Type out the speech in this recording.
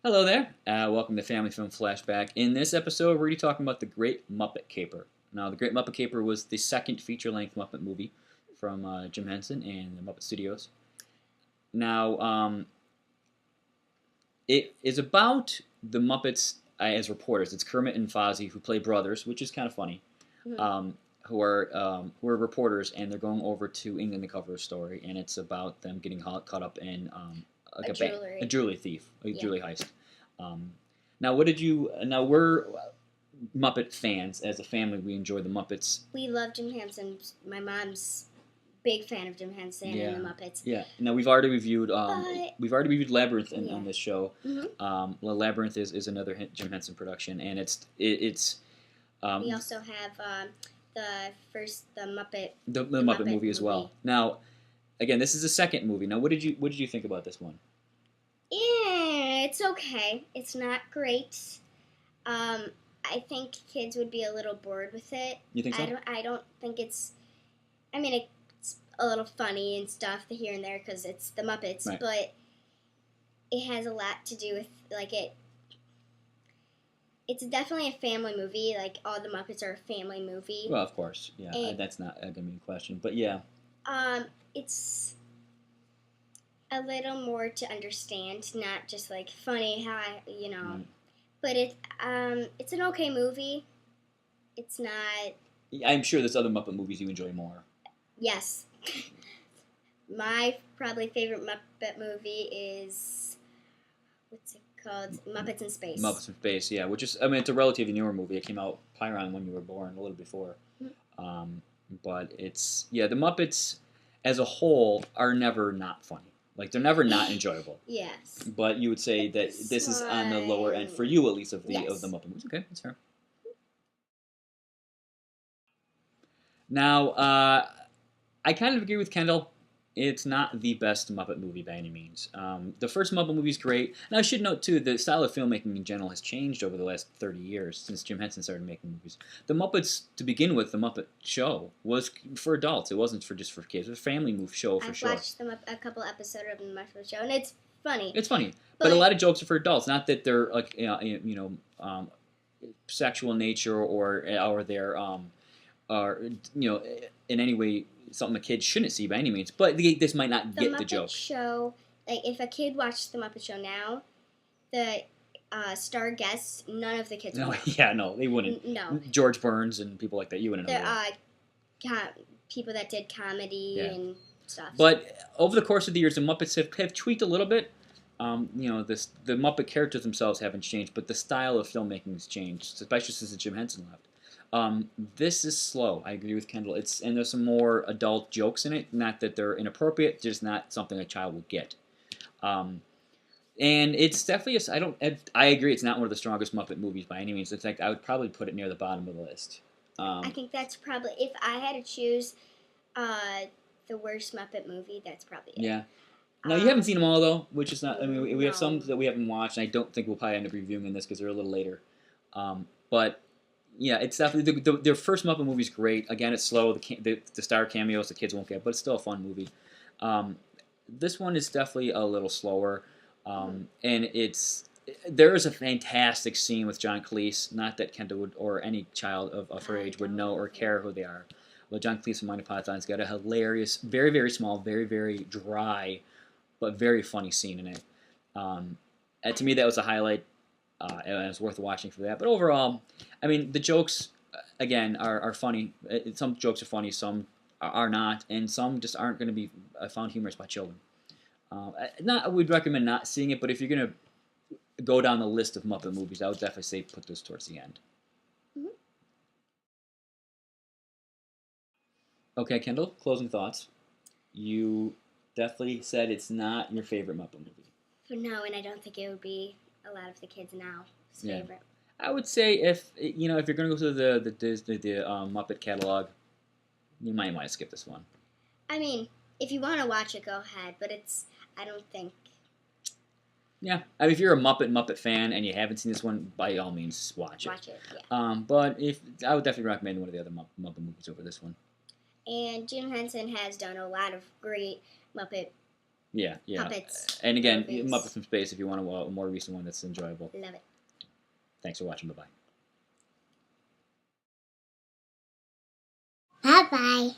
Hello there. Welcome to Family Film Flashback. In this episode, we're going to be talking about the Great Muppet Caper. Now, the Great Muppet Caper was the second feature-length Muppet movie from Jim Henson and the Muppet Studios. Now, it is about the Muppets as reporters. It's Kermit and Fozzie who play brothers, which is kind of funny. Mm-hmm. Who are reporters, and they're going over to England to cover a story, and it's about them getting caught up in like a jewelry thief, jewelry heist. Now, what did you? Now we're Muppet fans as a family. We enjoy the Muppets. We love Jim Henson. My mom's big fan of Jim Henson and the Muppets. Yeah. Now we've already reviewed Labyrinth on this show. Mm-hmm. Labyrinth is another Jim Henson production, and it's. We also have the Muppet Muppet movie as well. Now, again, this is the second movie. Now, what did you think about this one? Yeah, it's okay. It's not great. I think kids would be a little bored with it. You think so? I don't think it's. I mean, it's a little funny and stuff here and there because it's the Muppets, right. But it has a lot to do with it. It's definitely a family movie. Like, all the Muppets are a family movie. Well, of course. Yeah, that's not going to be a question. But, yeah. It's a little more to understand, not just, funny, Right. But it's an okay movie. It's not... I'm sure there's other Muppet movies you enjoy more. Yes. My probably favorite Muppet movie is... What's it called? Muppets in Space. Muppets in Space, yeah. Which is, I mean, it's a relatively newer movie. It came out probably around when you were born, a little before. Mm-hmm. But it's, the Muppets as a whole are never not funny. Like, they're never not enjoyable. Yes. But you would say that this is on the lower end, for you at least, of the Muppet movies. Okay, that's fair. Now, I kind of agree with Kendall. It's not the best Muppet movie by any means. The first Muppet movie is great. And I should note, too, the style of filmmaking in general has changed over the last 30 years since Jim Henson started making movies. The Muppets, to begin with, the Muppet Show, was for adults. It wasn't just for kids. It was a family movie show for sure. I've watched a couple episodes of the Muppet Show, and it's funny. It's funny. But a lot of jokes are for adults. Not that they're, sexual in nature or they're, in any way something a kid shouldn't see by any means, but this might not get the joke. The Muppet Show, if a kid watched the Muppet Show now, the star guests, none of the kids would. No, they wouldn't. No. George Burns and people like that, you wouldn't know. People that did comedy and stuff. But over the course of the years, the Muppets have tweaked a little bit. The Muppet characters themselves haven't changed, but the style of filmmaking has changed, especially since Jim Henson left. This is slow. I agree with Kendall. And there's some more adult jokes in it. Not that they're inappropriate, just not something a child would get. And it's definitely I agree. It's not one of the strongest Muppet movies by any means. In fact, I would probably put it near the bottom of the list. I think that's probably, if I had to choose the worst Muppet movie, that's probably it. Yeah. Now, you haven't seen them all though, which is not. I mean, we have some that we haven't watched, and I don't think we'll probably end up reviewing this because they're a little later. But. Yeah, it's definitely their first Muppet movie is great. Again, it's slow. The star cameos the kids won't get, but it's still a fun movie. This one is definitely a little slower, and there is a fantastic scene with John Cleese. Not that Kendall would or any child of her age would know or care who they are. Well, John Cleese from Monty Python's got a hilarious, very very small, very very dry, but very funny scene in it. And to me, that was a highlight. And it's worth watching for that. But overall, I mean, the jokes, again, are funny. Some jokes are funny, some are not, and some just aren't going to be found humorous by children. I would recommend not seeing it, but if you're going to go down the list of Muppet movies, I would definitely say put this towards the end. Mm-hmm. Okay, Kendall, closing thoughts. You definitely said it's not your favorite Muppet movie. No, and I don't think it would be a lot of the kids now's favorite. I would say if you're going to go to the Disney Muppet catalog, you might want to skip this one. I mean, if you want to watch it, go ahead. But I don't think. Yeah, I mean, if you're a Muppet fan and you haven't seen this one, by all means, watch it. Watch it, yeah. But I would definitely recommend one of the other Muppet movies over this one. And Jim Henson has done a lot of great Muppet Yeah. Puppets. And again, movies. Muppets from Space if you want a more recent one that's enjoyable. Love it. Thanks for watching. Bye-bye. Bye-bye.